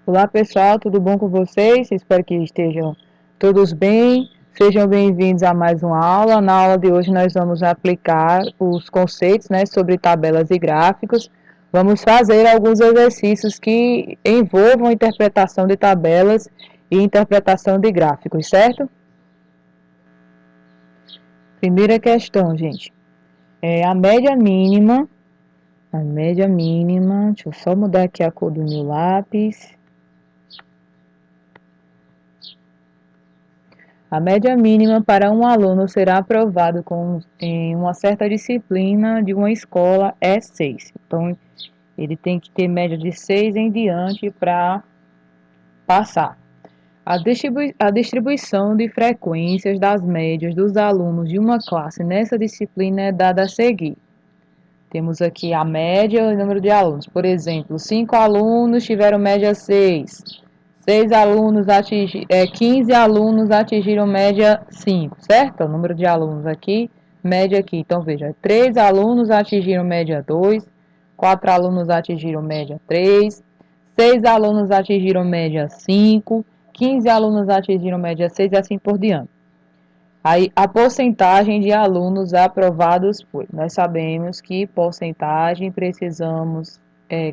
Olá pessoal, tudo bom com vocês? Espero que estejam todos bem. Sejam bem-vindos a mais uma aula. Na aula de hoje nós vamos aplicar os conceitos, sobre tabelas e gráficos. Vamos fazer alguns exercícios que envolvam interpretação de tabelas e interpretação de gráficos, certo? Primeira questão, gente. A média mínima, deixa eu só mudar aqui a cor do meu lápis. A média mínima para um aluno será aprovado em uma certa disciplina de uma escola é 6. Então, ele tem que ter média de 6 em diante para passar. A distribuição de frequências das médias dos alunos de uma classe nessa disciplina é dada a seguir. Temos aqui a média e o número de alunos. Por exemplo, 5 alunos tiveram média 6. 15 alunos atingiram média 5, certo? O número de alunos aqui, média aqui. Então, veja, 3 alunos atingiram média 2, 4 alunos atingiram média 3, 6 alunos atingiram média 5, 15 alunos atingiram média 6 e assim por diante. Aí, a porcentagem de alunos aprovados foi. Nós sabemos que porcentagem precisamos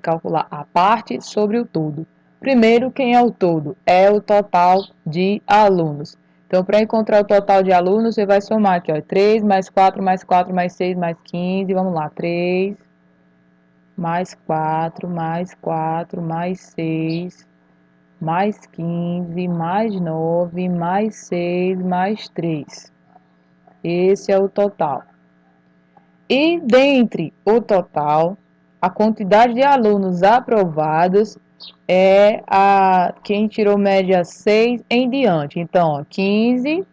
calcular a parte sobre o todo. Primeiro, quem é o todo? É o total de alunos. Então, para encontrar o total de alunos, você vai somar aqui, ó, 3 mais 4 mais 4 mais 6 mais 15. Vamos lá, 3 mais 4 mais 4 mais 6 mais 15 mais 9 mais 6 mais 3. Esse é o total. E dentre o total, a quantidade de alunos aprovados é quem tirou média 6 em diante. Então, ó, 15,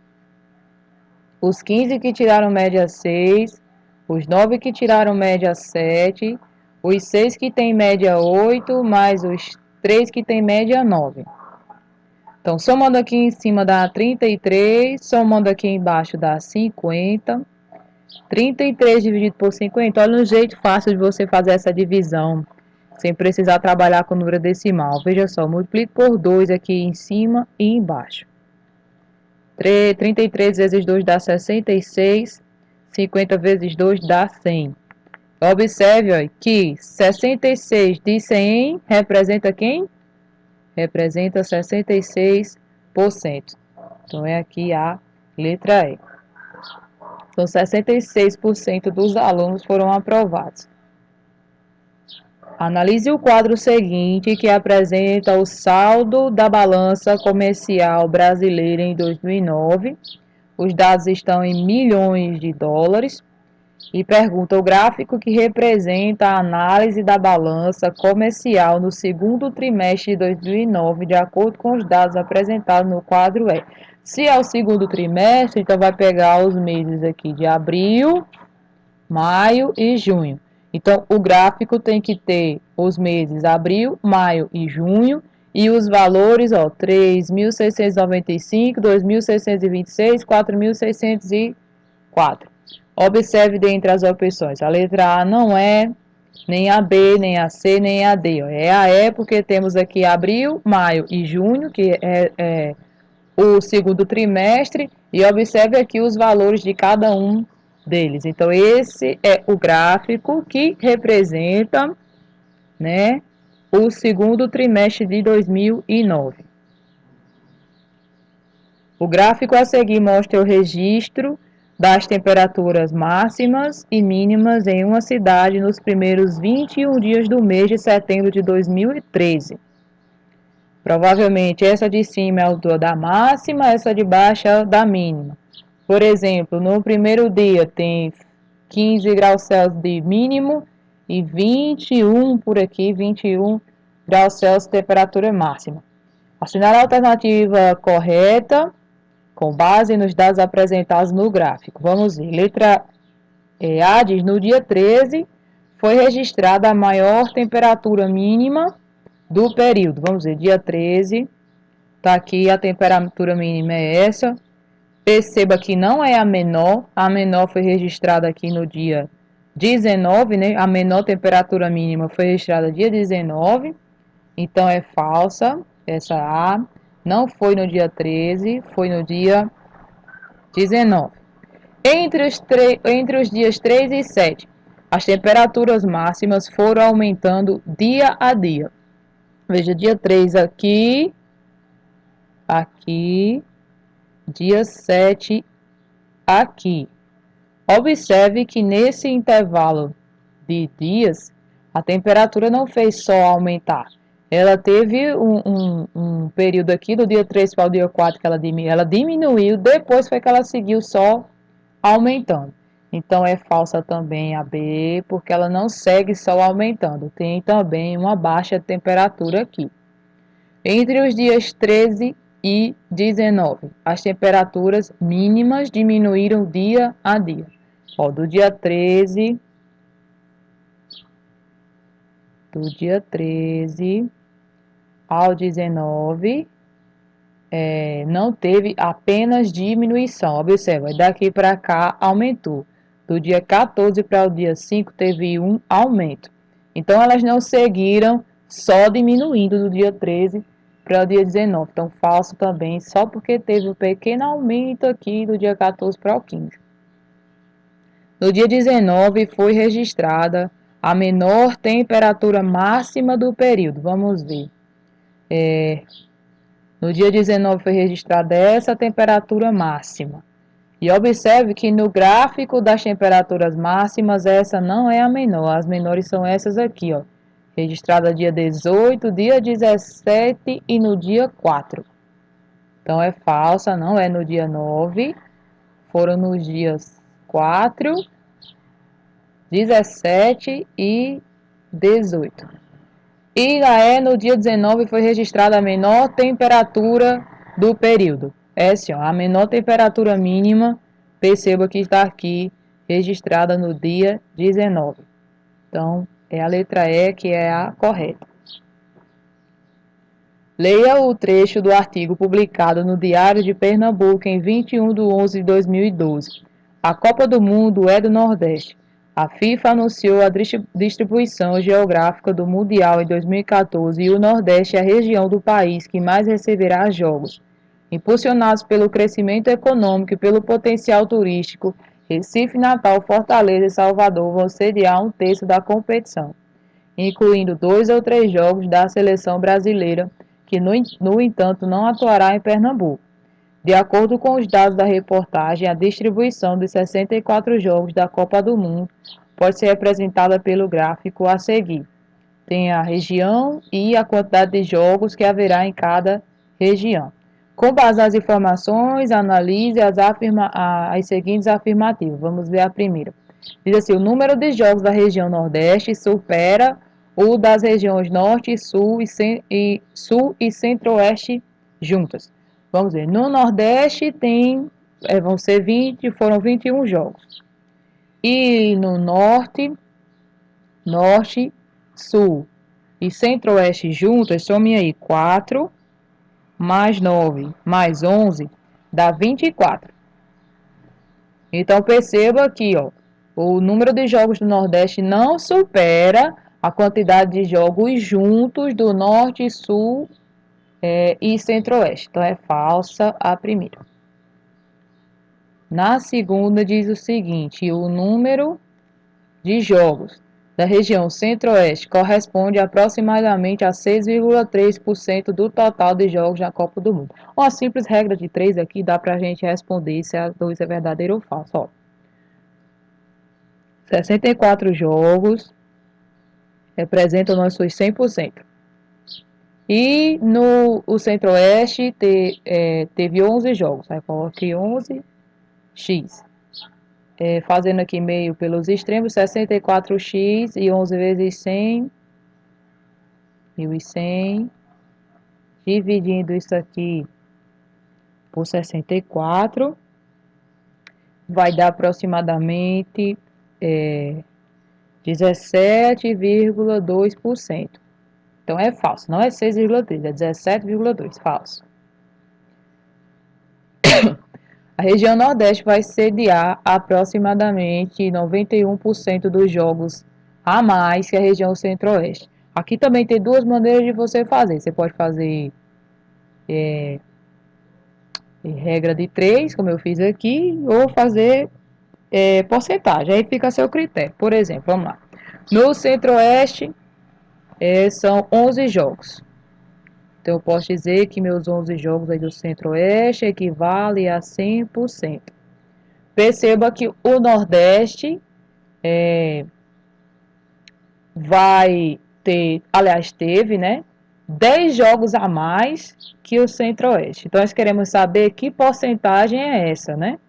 os 15 que tiraram média 6, os 9 que tiraram média 7, os 6 que têm média 8, mais os 3 que têm média 9. Então, somando aqui em cima dá 33, somando aqui embaixo dá 50. 33 dividido por 50, olha um jeito fácil de você fazer essa divisão, sem precisar trabalhar com número decimal. Veja só, multiplico por 2 aqui em cima e embaixo. 33 vezes 2 dá 66, 50 vezes 2 dá 100. Observe, ó, que 66 de 100 representa quem? Representa 66%. Então, é aqui a letra E. Então, 66% dos alunos foram aprovados. Analise o quadro seguinte, que apresenta o saldo da balança comercial brasileira em 2009. Os dados estão em milhões de dólares. E pergunta o gráfico que representa a análise da balança comercial no segundo trimestre de 2009, de acordo com os dados apresentados no quadro E. Se é o segundo trimestre, então vai pegar os meses aqui de abril, maio e junho. Então, o gráfico tem que ter os meses abril, maio e junho, e os valores, ó, 3.695, 2.626, 4.604. Observe dentre as opções. A letra A não é, nem a B, nem a C, nem a D. Ó. É a E porque temos aqui abril, maio e junho, que é o segundo trimestre, e observe aqui os valores de cada um deles. Então, esse é o gráfico que representa, o segundo trimestre de 2009. O gráfico a seguir mostra o registro das temperaturas máximas e mínimas em uma cidade nos primeiros 21 dias do mês de setembro de 2013. Provavelmente essa de cima é a altura da máxima, essa de baixo é a da mínima. Por exemplo, no primeiro dia tem 15 graus Celsius de mínimo e 21 por aqui, 21 graus Celsius de temperatura máxima. Assinale a alternativa correta com base nos dados apresentados no gráfico. Vamos ver. Letra A diz, no dia 13 foi registrada a maior temperatura mínima do período. Vamos ver, dia 13, tá aqui a temperatura mínima é essa. Perceba que não é a menor foi registrada aqui no dia 19, né? A menor temperatura mínima foi registrada dia 19. Então é falsa, essa A. Não foi no dia 13, foi no dia 19. Entre os dias 3 e 7, as temperaturas máximas foram aumentando dia a dia. Veja, dia 3 aqui, aqui, dia 7 aqui. Observe que nesse intervalo de dias, a temperatura não fez só aumentar. Ela teve um período aqui, do dia 3 para o dia 4, que ela diminuiu, depois foi que ela seguiu só aumentando. Então, é falsa também a B, porque ela não segue só aumentando. Tem também uma baixa temperatura aqui. Entre os dias 13 e 19, as temperaturas mínimas diminuíram dia a dia. Ó, do dia 13 ao 19, não teve apenas diminuição. Observa, daqui para cá aumentou. Do dia 14 para o dia 5 teve um aumento. Então, elas não seguiram só diminuindo do dia 13 para o dia 19. Então, falso também, só porque teve um pequeno aumento aqui do dia 14 para o 15. No dia 19 foi registrada a menor temperatura máxima do período. Vamos ver. No dia 19 foi registrada essa temperatura máxima. E observe que no gráfico das temperaturas máximas, essa não é a menor. As menores são essas aqui, ó. Registrada dia 18, dia 17 e no dia 4. Então é falsa, não é no dia 9. Foram nos dias 4, 17 e 18. E no dia 19 foi registrada a menor temperatura do período. Essa, ó, a menor temperatura mínima, perceba que está aqui registrada no dia 19. Então, é a letra E que é a correta. Leia o trecho do artigo publicado no Diário de Pernambuco em 21/11/2012. A Copa do Mundo é do Nordeste. A FIFA anunciou a distribuição geográfica do Mundial em 2014 e o Nordeste é a região do país que mais receberá jogos. Impulsionados pelo crescimento econômico e pelo potencial turístico, Recife, Natal, Fortaleza e Salvador vão sediar um terço da competição, incluindo 2 ou 3 jogos da seleção brasileira, que, no entanto, não atuará em Pernambuco. De acordo com os dados da reportagem, a distribuição dos 64 jogos da Copa do Mundo pode ser representada pelo gráfico a seguir. Tem a região e a quantidade de jogos que haverá em cada região. Com base nas informações, analise as seguintes afirmativas. Vamos ver a primeira. Diz assim, o número de jogos da região Nordeste supera o das regiões Norte, Sul e Centro-Oeste juntas. Vamos ver, no Nordeste vão ser 20, foram 21 jogos. E no Norte, Sul e Centro-Oeste juntas, some aí 4 mais 9 mais 11 dá 24. Então perceba aqui, ó, o número de jogos do Nordeste não supera a quantidade de jogos juntos do Norte, Sul e Centro-Oeste. Então é falsa a primeira. Na segunda diz o seguinte, o número de jogos da região Centro-Oeste corresponde aproximadamente a 6,3% do total de jogos na Copa do Mundo. Uma simples regra de 3 aqui dá para a gente responder se a 2 é verdadeira ou falsa. Ó. 64 jogos representam nossos 100%. E no Centro-Oeste teve 11 jogos. Aí coloquei 11x. Fazendo aqui meio pelos extremos, 64x e 11 vezes 100, 1.100. Dividindo isso aqui por 64, vai dar aproximadamente 17,2%. Então é falso, não é 6,3, é 17,2, falso. A região Nordeste vai sediar aproximadamente 91% dos jogos a mais que a região Centro-Oeste. Aqui também tem duas maneiras de você fazer. Você pode fazer regra de 3, como eu fiz aqui, ou fazer porcentagem. Aí fica a seu critério. Por exemplo, vamos lá. No Centro-Oeste, são 11 jogos. Então, eu posso dizer que meus 11 jogos aí do Centro-Oeste equivale a 100%. Perceba que o Nordeste vai ter, aliás, teve, né? 10 jogos a mais que o Centro-Oeste. Então, nós queremos saber que porcentagem é essa, né?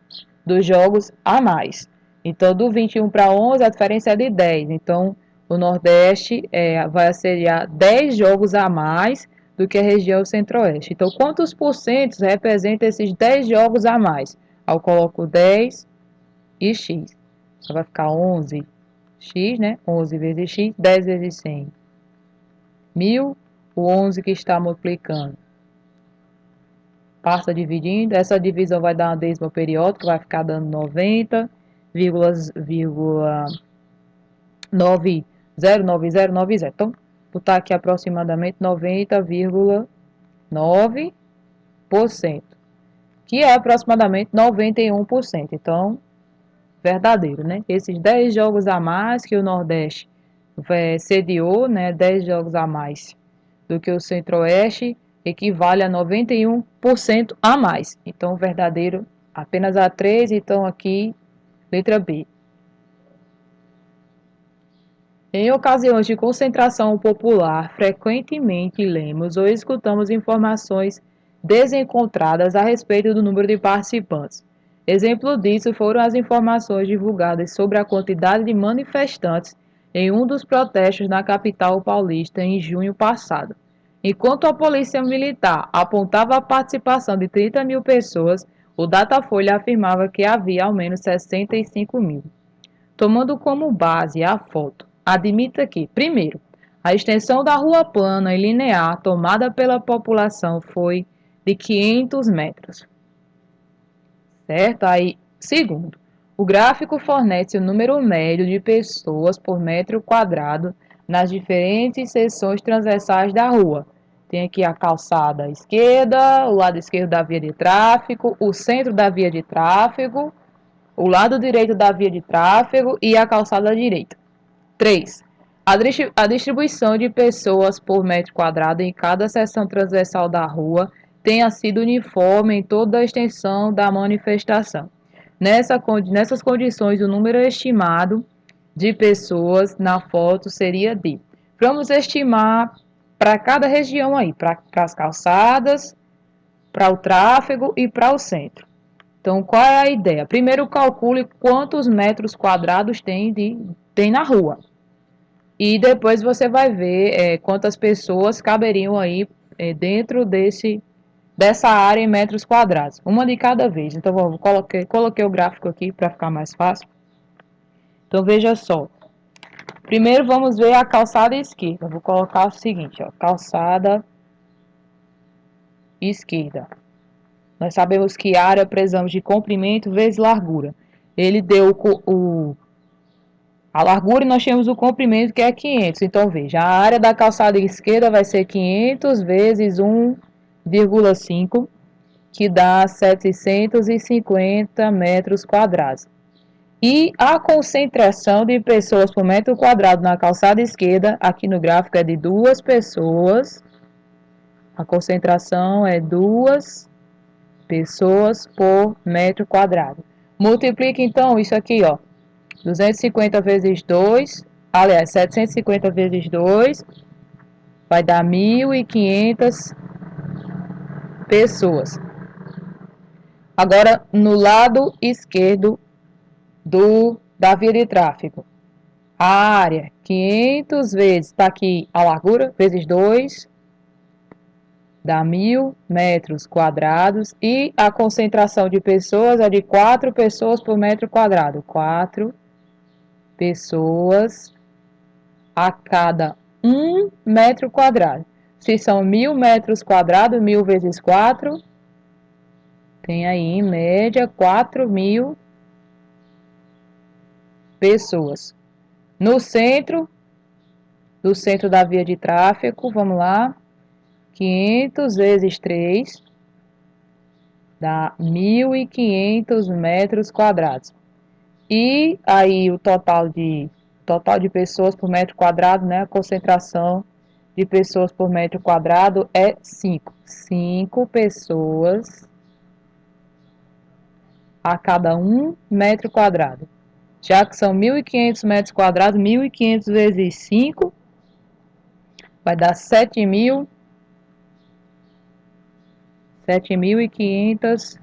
Dos jogos a mais. Então, do 21 para 11, a diferença é de 10. Então, o Nordeste vai assediar 10 jogos a mais do que a região Centro-Oeste. Então, quantos porcentos representa esses 10 jogos a mais? Eu coloco 10 e x. Então, vai ficar 11 x, né? 11 vezes x, 10 vezes 100. 1000, o 11 que está multiplicando. Passa dividindo, essa divisão vai dar uma décima periódica, vai ficar dando 90,909090. Então, botar aqui aproximadamente 90,9%, que é aproximadamente 91%. Então, verdadeiro, né? Esses 10 jogos a mais que o Nordeste sediou, né? 10 jogos a mais do que o Centro-Oeste, equivale a 91% a mais. Então, verdadeiro apenas a 3, então aqui, letra B. Em ocasiões de concentração popular, frequentemente lemos ou escutamos informações desencontradas a respeito do número de participantes. Exemplo disso foram as informações divulgadas sobre a quantidade de manifestantes em um dos protestos na capital paulista em junho passado. Enquanto a polícia militar apontava a participação de 30 mil pessoas, o Datafolha afirmava que havia ao menos 65 mil. Tomando como base a foto, admita que, primeiro, a extensão da rua plana e linear tomada pela população foi de 500 metros. Certo? Aí, segundo, o gráfico fornece o número médio de pessoas por metro quadrado nas diferentes seções transversais da rua. Tem aqui a calçada esquerda, o lado esquerdo da via de tráfego, o centro da via de tráfego, o lado direito da via de tráfego e a calçada direita. 3. A distribuição de pessoas por metro quadrado em cada seção transversal da rua tenha sido uniforme em toda a extensão da manifestação. Nessas condições, o número estimado de pessoas na foto seria de... Vamos estimar para cada região aí, para as calçadas, para o tráfego e para o centro. Então, qual é a ideia? Primeiro, calcule quantos metros quadrados tem na rua. E depois você vai ver quantas pessoas caberiam aí dentro dessa área em metros quadrados. Uma de cada vez. Então, eu coloquei o gráfico aqui para ficar mais fácil. Então, veja só. Primeiro, vamos ver a calçada esquerda. Vou colocar o seguinte, ó, calçada esquerda. Nós sabemos que área precisamos de comprimento vezes largura. Ele deu a largura e nós temos o comprimento que é 500. Então, veja, a área da calçada esquerda vai ser 500 vezes 1,5, que dá 750 metros quadrados. E a concentração de pessoas por metro quadrado na calçada esquerda, aqui no gráfico, é de 2 pessoas. A concentração é 2 pessoas por metro quadrado. Multiplica, então, isso aqui, ó. 250 vezes 2, aliás, 750 vezes 2, vai dar 1.500 pessoas. Agora, no lado esquerdo da via de tráfego, a área, 500 vezes, está aqui a largura, vezes 2, dá 1.000 metros quadrados, e a concentração de pessoas é de 4 pessoas por metro quadrado, 4 pessoas a cada 1 metro quadrado. Se são 1.000 metros quadrados, 1.000 vezes 4, tem aí em média 4.000 pessoas. No centro, do centro da via de tráfego, vamos lá, 500 vezes 3 dá 1.500 metros quadrados. E aí o total de pessoas por metro quadrado, né, a concentração de pessoas por metro quadrado é 5. 5 pessoas a cada 1 metro quadrado. Já que são 1.500 metros quadrados, 1.500 vezes 5 vai dar 7.500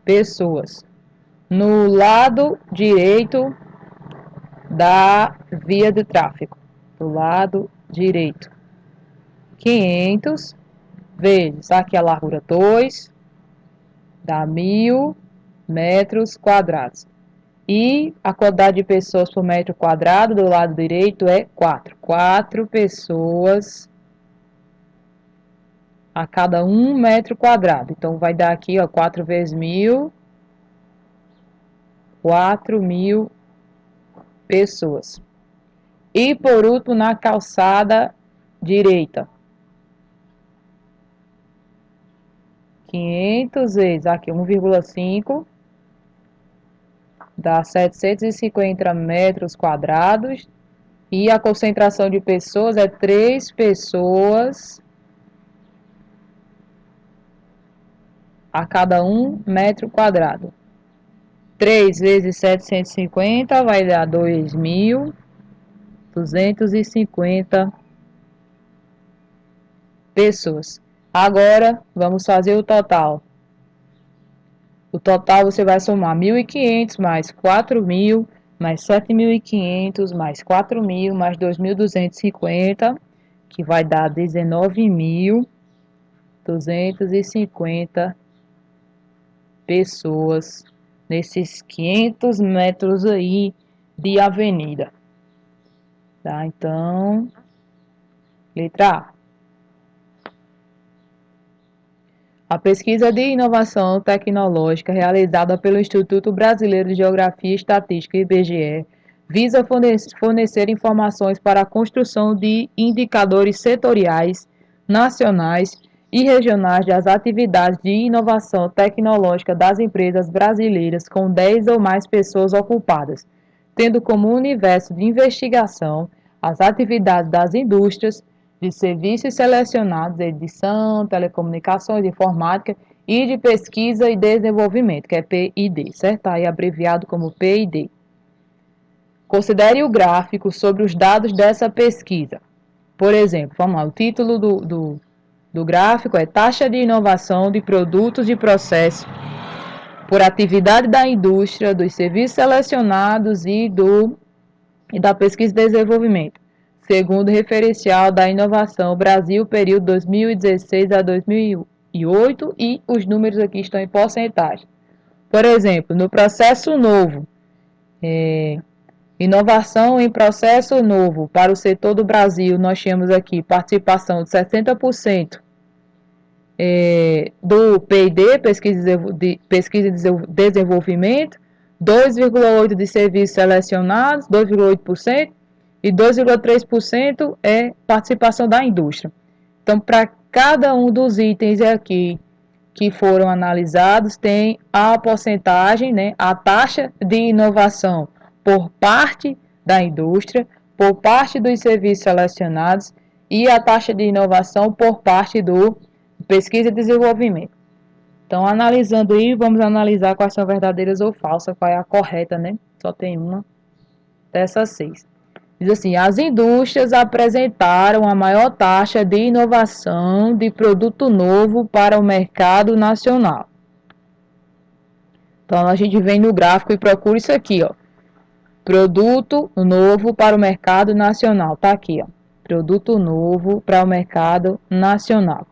pessoas. No lado direito da via de tráfego. Do lado direito. 500 vezes, aqui a largura 2, dá 1.000 metros quadrados. E a quantidade de pessoas por metro quadrado do lado direito é 4. 4 pessoas a cada 1 metro quadrado. Então, vai dar aqui, ó, 4 vezes 1.000, 4.000 pessoas. E, por último, na calçada direita. 500 vezes, aqui 1,5, dá 750 metros quadrados. E a concentração de pessoas é 3 pessoas a cada 1 metro quadrado. 3 vezes 750 vai dar 2.250 pessoas. Agora, vamos fazer o total. O total você vai somar 1.500 mais 4.000, mais 7.500, mais 4.000, mais 2.250, que vai dar 19.250 pessoas nesses 500 metros aí de avenida. Tá? Então, letra A. A pesquisa de inovação tecnológica realizada pelo Instituto Brasileiro de Geografia e Estatística, IBGE, visa fornecer informações para a construção de indicadores setoriais, nacionais e regionais das atividades de inovação tecnológica das empresas brasileiras com 10 ou mais pessoas ocupadas, tendo como universo de investigação as atividades das indústrias, de serviços selecionados, edição, telecomunicações, informática e de pesquisa e desenvolvimento, que é P&D, certo? Está aí abreviado como P&D. Considere o gráfico sobre os dados dessa pesquisa. Por exemplo, vamos lá, o título do gráfico é Taxa de Inovação de Produtos e Processos por atividade da indústria, dos serviços selecionados e da pesquisa e desenvolvimento, segundo o referencial da inovação Brasil, período 2016 a 2008, e os números aqui estão em porcentagem. Por exemplo, no processo novo, inovação em processo novo para o setor do Brasil, nós tínhamos aqui participação de 60% do P&D, pesquisa e desenvolvimento, 2,8% de serviços selecionados, 2,8%, e 2,3% é participação da indústria. Então, para cada um dos itens aqui que foram analisados, tem a porcentagem, né, a taxa de inovação por parte da indústria, por parte dos serviços selecionados e a taxa de inovação por parte do pesquisa e desenvolvimento. Então, analisando aí, vamos analisar quais são verdadeiras ou falsas, qual é a correta, né? Só tem uma dessas 6. Diz assim, as indústrias apresentaram a maior taxa de inovação de produto novo para o mercado nacional. Então, a gente vem no gráfico e procura isso aqui, ó. Produto novo para o mercado nacional. Tá aqui, ó. Produto novo para o mercado nacional.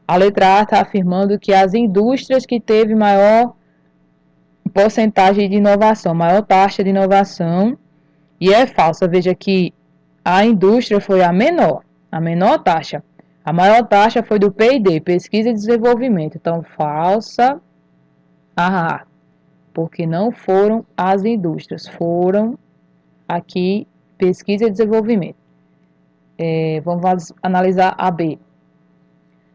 A letra A está afirmando que as indústrias que teve maior porcentagem de inovação, maior taxa de inovação, e é falsa. Veja que a indústria foi a menor taxa. A maior taxa foi do P&D, pesquisa e desenvolvimento. Então, falsa porque não foram as indústrias, foram aqui pesquisa e desenvolvimento. Vamos analisar a B.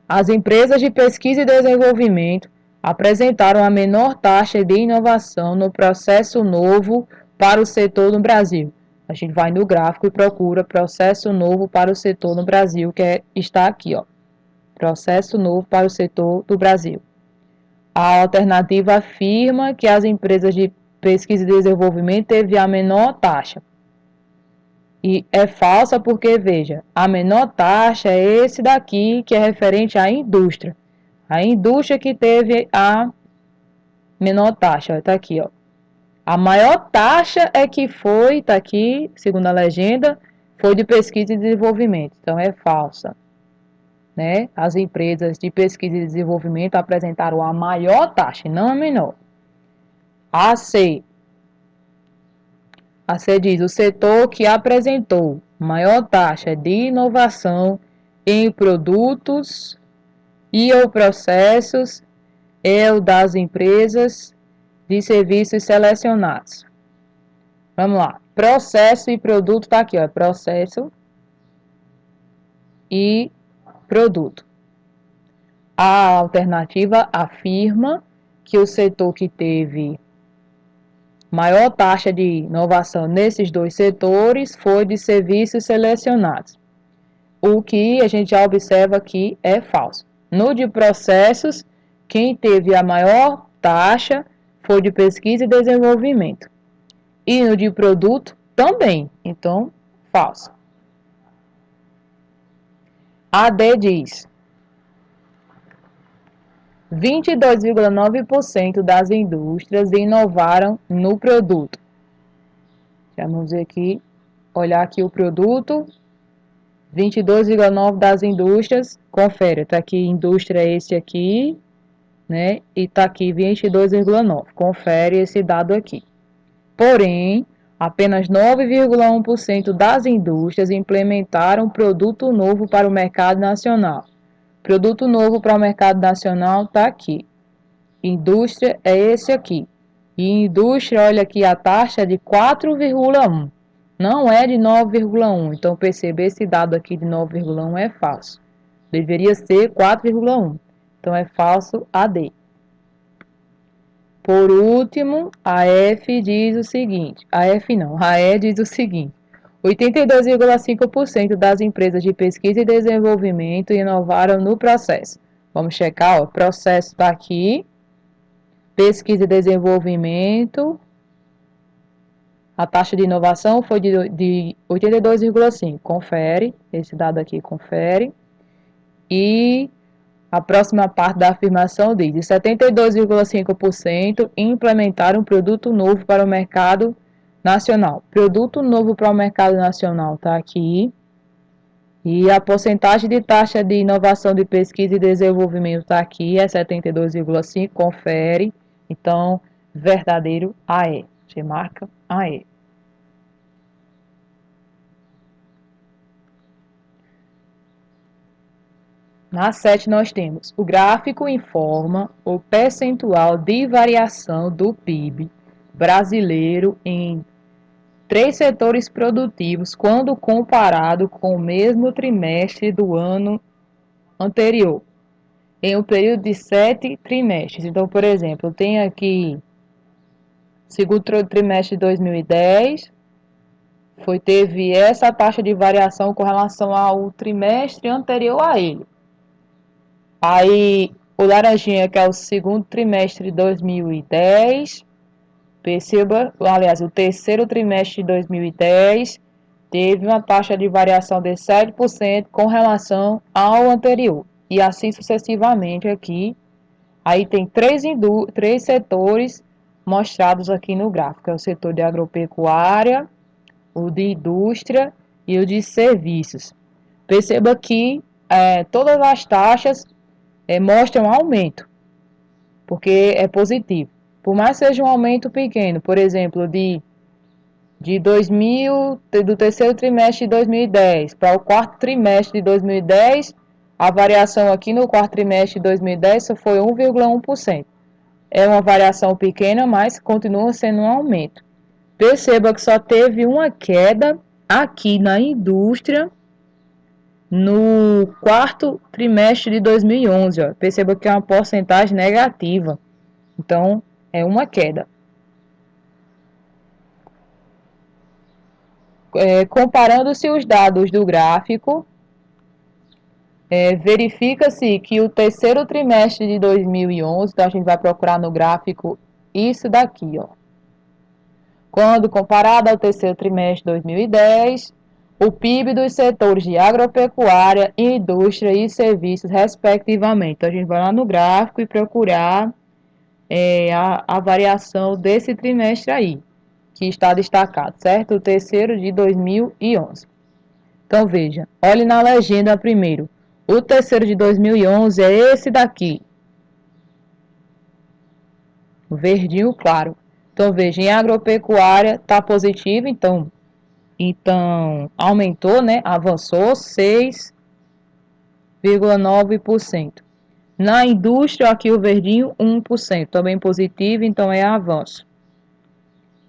As empresas de pesquisa e desenvolvimento apresentaram a menor taxa de inovação no processo novo para o setor no Brasil. A gente vai no gráfico e procura processo novo para o setor no Brasil, que está aqui, ó. Processo novo para o setor do Brasil. A alternativa afirma que as empresas de pesquisa e desenvolvimento teve a menor taxa. E é falsa porque, veja, a menor taxa é esse daqui, que é referente à indústria. A indústria que teve a menor taxa, está aqui, ó. A maior taxa é que foi, está aqui, segundo a legenda, foi de pesquisa e desenvolvimento. Então, é falsa. Né? As empresas de pesquisa e desenvolvimento apresentaram a maior taxa, não a menor. A C diz, o setor que apresentou maior taxa de inovação em produtos e ou processos é o das empresas de serviços selecionados. Vamos lá. Processo e produto está aqui, ó. Processo e produto. A alternativa afirma que o setor que teve maior taxa de inovação nesses dois setores foi de serviços selecionados. O que a gente já observa aqui é falso. No de processos, quem teve a maior taxa foi de pesquisa e desenvolvimento. E no de produto, também. Então, falso. A D diz: 22,9% das indústrias inovaram no produto. Já vamos ver aqui, olhar aqui o produto. 22,9% das indústrias, confere, tá aqui indústria esse aqui, né? E tá aqui 22,9%. Confere esse dado aqui. Porém, apenas 9,1% das indústrias implementaram produto novo para o mercado nacional. Produto novo para o mercado nacional está aqui. Indústria é esse aqui. E indústria, olha aqui, a taxa é de 4,1. Não é de 9,1. Então, perceba, esse dado aqui de 9,1 é falso. Deveria ser 4,1. Então, é falso a D. Por último, a F diz o seguinte. A E diz o seguinte. 82,5% das empresas de pesquisa e desenvolvimento inovaram no processo. Vamos checar, ó, processo está aqui, pesquisa e desenvolvimento, a taxa de inovação foi de 82,5%, confere, esse dado aqui confere, e a próxima parte da afirmação diz, 72,5% implementaram um produto novo para o mercado nacional. Produto novo para o mercado nacional está aqui. E a porcentagem de taxa de inovação de pesquisa e desenvolvimento está aqui, é 72,5%, confere. Então, verdadeiro AE. Você marca AE. Na 7 nós temos, o gráfico informa o percentual de variação do PIB brasileiro em 3 setores produtivos quando comparado com o mesmo trimestre do ano anterior, em um período de 7 trimestres. Então, por exemplo, tem aqui segundo trimestre de 2010, teve essa taxa de variação com relação ao trimestre anterior a ele. Aí, o laranjinha, que é o segundo trimestre de 2010, perceba, aliás, o terceiro trimestre de 2010 teve uma taxa de variação de 7% com relação ao anterior. E assim sucessivamente aqui. Aí tem três setores mostrados aqui no gráfico. É o setor de agropecuária, o de indústria e o de serviços. Perceba que todas as taxas mostram aumento, porque é positivo. Por mais que seja um aumento pequeno, por exemplo, do terceiro trimestre de 2010 para o quarto trimestre de 2010, a variação aqui no quarto trimestre de 2010 só foi 1,1%. É uma variação pequena, mas continua sendo um aumento. Perceba que só teve uma queda aqui na indústria, no quarto trimestre de 2011, ó, perceba que é uma porcentagem negativa. Então, é uma queda. Comparando-se os dados do gráfico, verifica-se que o terceiro trimestre de 2011, então a gente vai procurar no gráfico isso daqui, ó. Quando comparado ao terceiro trimestre de 2010, o PIB dos setores de agropecuária, indústria e serviços, respectivamente. Então, a gente vai lá no gráfico e procurar a variação desse trimestre aí, que está destacado, certo? O terceiro de 2011. Então, veja, olhe na legenda primeiro. O terceiro de 2011 é esse daqui, o verdinho claro. Então, veja, em agropecuária está positivo, então aumentou, né? Avançou 6,9%. Na indústria, aqui o verdinho, 1%, também positivo, então é avanço.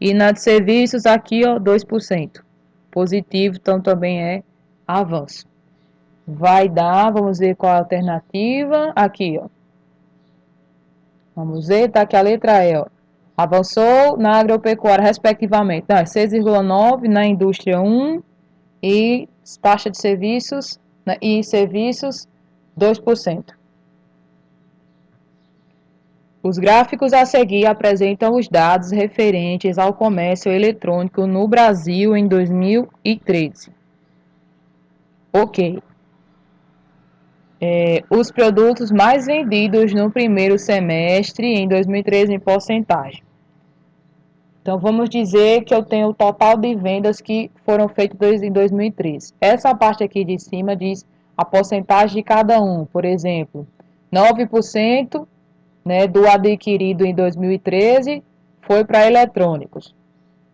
E na de serviços, aqui, ó, 2%. Positivo, então também é avanço. Vai dar, vamos ver qual a alternativa. Aqui, ó. Vamos ver, tá aqui a letra E, ó. Avançou na agropecuária, respectivamente. Não, 6,9%, na indústria 1%, e taxa de serviços, né, e serviços, 2%. Os gráficos a seguir apresentam os dados referentes ao comércio eletrônico no Brasil em 2013. Ok. Os produtos mais vendidos no primeiro semestre em 2013 em porcentagem. Então, vamos dizer que eu tenho o total de vendas que foram feitas em 2013. Essa parte aqui de cima diz a porcentagem de cada um. Por exemplo, 9%, né, do adquirido em 2013 foi para eletrônicos.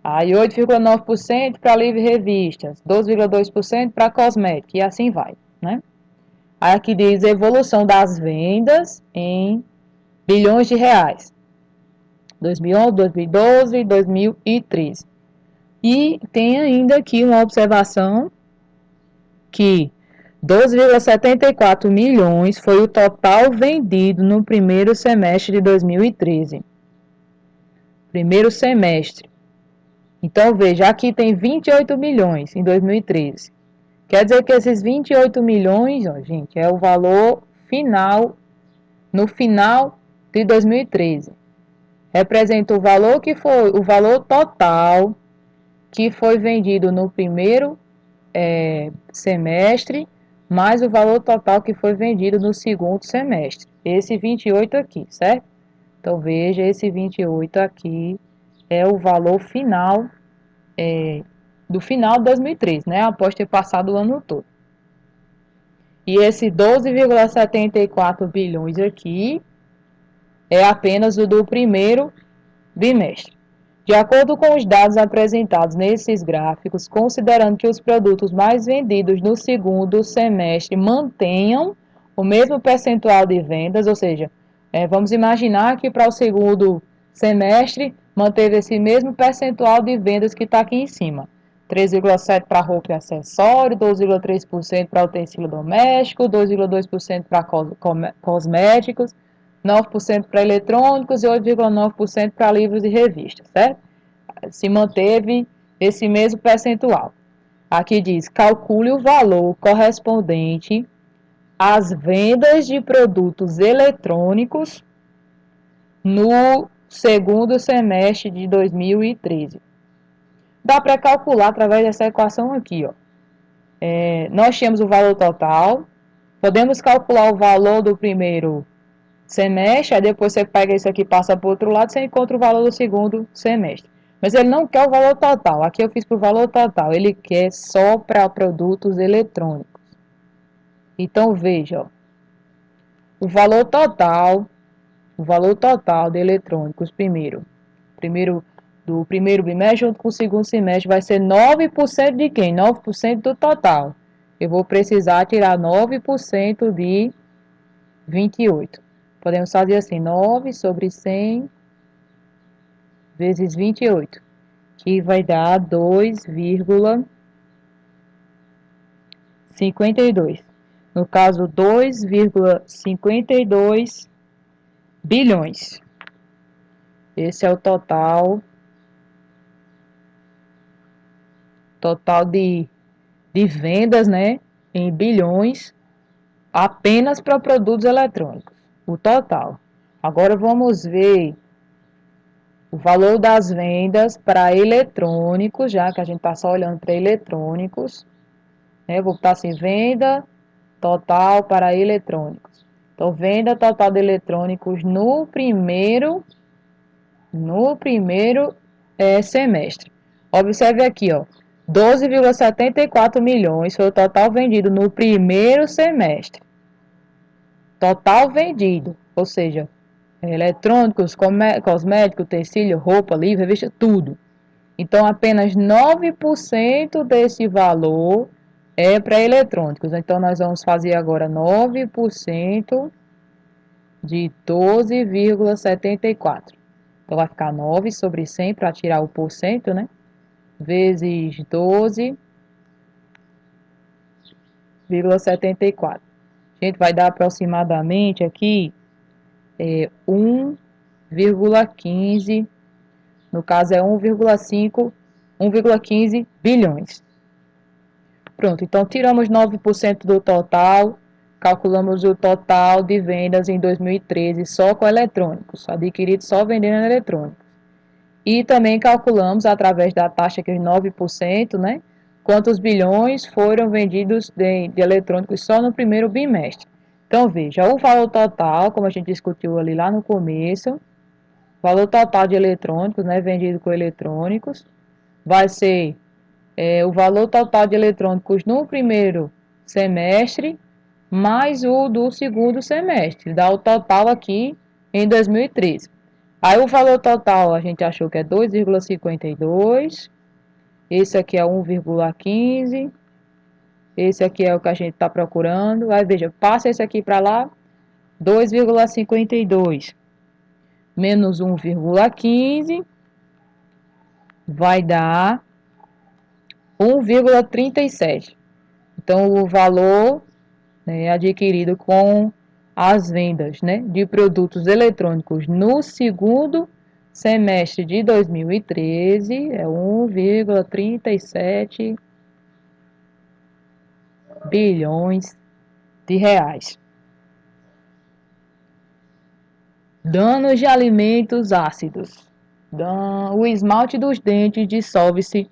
Aí 8,9% para livre revistas, 12,2% para cosméticos e assim vai, né? Aí aqui diz evolução das vendas em bilhões de reais. 2011, 2012 e 2013. E tem ainda aqui uma observação que 12,74 milhões foi o total vendido no primeiro semestre de 2013. Primeiro semestre. Então, veja, aqui tem 28 milhões em 2013. Quer dizer que esses 28 milhões, ó, gente, é o valor final, no final de 2013. Representa o valor que foi, o valor total que foi vendido no primeiro semestre, mais o valor total que foi vendido no segundo semestre. Esse 28 aqui, certo? Então, veja, esse 28 aqui é o valor final do final de 2013, né? Após ter passado o ano todo. E esse 12,74 bilhões aqui é apenas o do primeiro bimestre. De acordo com os dados apresentados nesses gráficos, considerando que os produtos mais vendidos no segundo semestre mantenham o mesmo percentual de vendas, ou seja, vamos imaginar que para o segundo semestre manteve esse mesmo percentual de vendas que está aqui em cima. 3,7% para roupa e acessório, 12,3% para utensílio doméstico, 2,2% para cosméticos, 9% para eletrônicos e 8,9% para livros e revistas, certo? Se manteve esse mesmo percentual. Aqui diz, calcule o valor correspondente às vendas de produtos eletrônicos no segundo semestre de 2013. Dá para calcular através dessa equação aqui, ó. Nós temos o valor total, podemos calcular o valor do primeiro semestre, aí depois você pega isso aqui e passa para o outro lado, você encontra o valor do segundo semestre. Mas ele não quer o valor total, aqui eu fiz para o valor total, ele quer só para produtos eletrônicos. Então, veja, ó, o valor total de eletrônicos, do primeiro bimestre junto com o segundo semestre vai ser 9% de quem? 9% do total. Eu vou precisar tirar 9% de 28. Podemos fazer assim, 9 sobre 100 vezes 28, que vai dar 2,28. 2,52. No caso, 2,52 bilhões. Esse é o total de vendas, né, em bilhões, apenas para produtos eletrônicos. O total. Agora vamos ver o valor das vendas para eletrônicos, já que a gente está só olhando para eletrônicos. Né? Vou botar assim, venda total para eletrônicos. Então, venda total de eletrônicos no primeiro semestre. Observe aqui, ó, 12,74 milhões foi o total vendido no primeiro semestre. Total vendido, ou seja, eletrônicos, cosméticos, utensílio, roupa, livro, revista, tudo. Então, apenas 9% desse valor é para eletrônicos. Então, nós vamos fazer agora 9% de 12,74. Então, vai ficar 9 sobre 100 para tirar o porcento, né? Vezes 12,74. A gente vai dar aproximadamente aqui 1,15, no caso é 1,15 bilhões. Pronto, então tiramos 9% do total, calculamos o total de vendas em 2013 só com eletrônicos, adquiridos só vendendo eletrônicos. E também calculamos, através da taxa que é 9%, né, quantos bilhões foram vendidos de eletrônicos só no primeiro bimestre. Então, veja, o valor total, como a gente discutiu ali lá no começo, valor total de eletrônicos, né, vendido com eletrônicos, vai ser o valor total de eletrônicos no primeiro semestre, mais o do segundo semestre, dá o total aqui em 2013. Aí o valor total a gente achou que é 2,52, esse aqui é 1,15, esse aqui é o que a gente está procurando. Aí veja, passa esse aqui para lá, 2,52 menos 1,15 vai dar 1,37. Então, o valor, né, adquirido com as vendas, né, de produtos eletrônicos no segundo semestre de 2013 é 1,37 bilhões de reais. Danos de alimentos ácidos. O esmalte dos dentes dissolve-se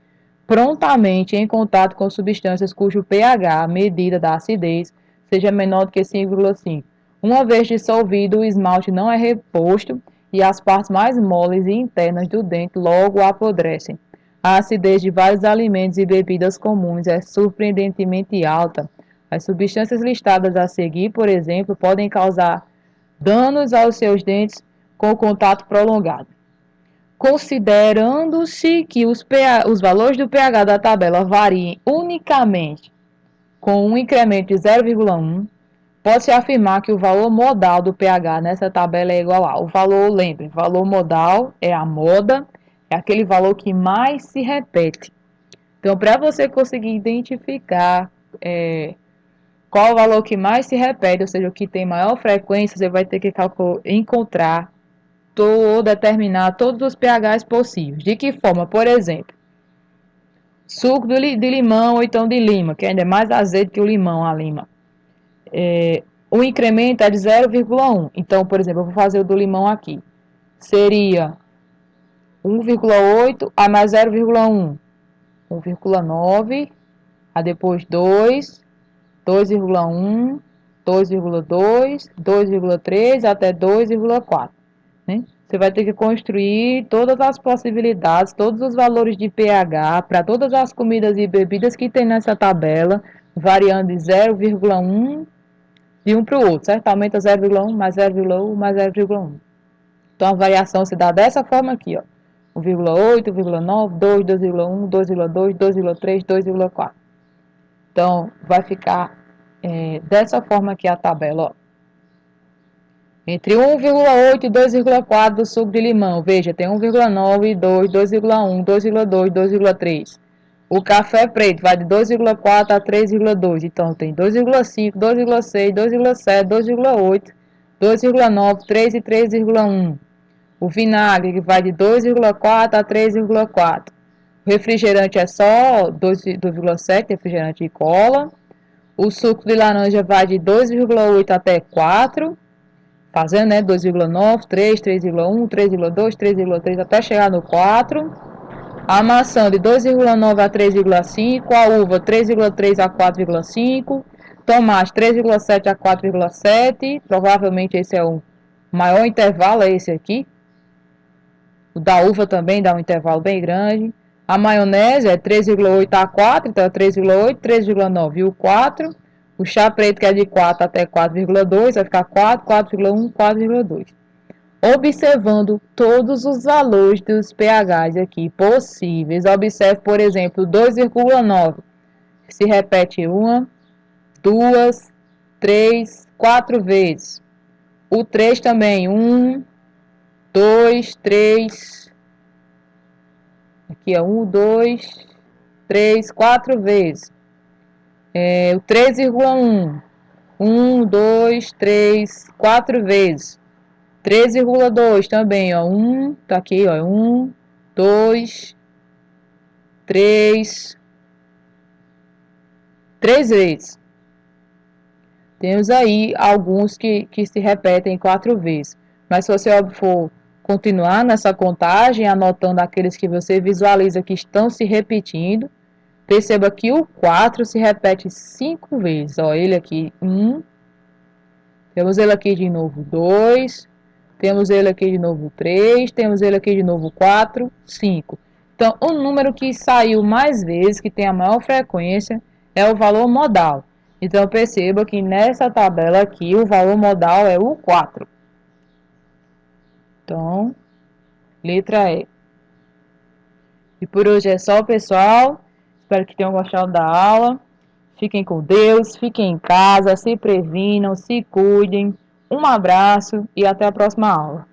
prontamente em contato com substâncias cujo pH, medida da acidez, seja menor do que 5,5. Uma vez dissolvido, o esmalte não é reposto e as partes mais moles e internas do dente logo apodrecem. A acidez de vários alimentos e bebidas comuns é surpreendentemente alta. As substâncias listadas a seguir, por exemplo, podem causar danos aos seus dentes com contato prolongado. Considerando-se que os valores do pH da tabela variem unicamente com um incremento de 0,1, pode-se afirmar que o valor modal do pH nessa tabela é igual a... O valor, lembre, valor modal é a moda, é aquele valor que mais se repete. Então, para você conseguir identificar qual o valor que mais se repete, ou seja, o que tem maior frequência, você vai ter que encontrar determinar todos os pHs possíveis. De que forma? Por exemplo, suco de limão ou então de lima, que ainda é mais azedo que o limão, a lima. O incremento é de 0,1. Então, por exemplo, eu vou fazer o do limão aqui. Seria 1,8 a mais 0,1. 1,9, a depois 2, 2,1, 2,2, 2,3 até 2,4. Né? Você vai ter que construir todas as possibilidades, todos os valores de pH para todas as comidas e bebidas que tem nessa tabela, variando de 0,1 de um para o outro, certo? Aumenta 0,1 mais 0,1 mais 0,1. Então, a variação se dá dessa forma aqui, ó. 1,8, 1,9, 2, 2,1, 2,2, 2,3, 2,4. Então, vai ficar dessa forma aqui a tabela, ó. Entre 1,8 e 2,4 do suco de limão. Veja, tem 1,9, 2, 2,1, 2,2, 2,3. O café preto vai de 2,4 a 3,2. Então, tem 2,5, 2,6, 2,7, 2,8, 2,9, 3 e 3,1. O vinagre vai de 2,4 a 3,4. O refrigerante é só 2,7, refrigerante de cola. O suco de laranja vai de 2,8 até 4, fazendo, né, 2,9, 3, 3,1, 3,2, 3,3 até chegar no 4. A maçã de 2,9 a 3,5, a uva 3,3 a 4,5, tomate 3,7 a 4,7, provavelmente esse é o maior intervalo, é esse aqui. O da uva também dá um intervalo bem grande. A maionese é 3,8 a 4, então é 3,8, 3,9 e o 4. O chá preto, que é de 4 até 4,2, vai ficar 4, 4,1, 4,2. Observando todos os valores dos pHs aqui possíveis. Observe, por exemplo, 2,9. Se repete 1, 2, 3, 4 vezes. O 3 também, 1, 2, 3. Aqui é 1, 2, 3, 4 vezes. O 3,1. 1, 2, 3, 4 vezes. 3,2 também, ó. Tá aqui, ó. 1, 2, 3. 3 vezes. Temos aí alguns que se repetem 4 vezes. Mas se você for continuar nessa contagem, anotando aqueles que você visualiza que estão se repetindo, perceba que o 4 se repete 5 vezes. Ó, ele aqui, 1. Temos ele aqui de novo, 2. Temos ele aqui de novo, 3. Temos ele aqui de novo, 4, 5. Então, o número que saiu mais vezes, que tem a maior frequência, é o valor modal. Então, perceba que nessa tabela aqui, o valor modal é o 4. Então, letra E. E por hoje é só, pessoal. Espero que tenham gostado da aula. Fiquem com Deus, fiquem em casa, se previnam, se cuidem. Um abraço e até a próxima aula.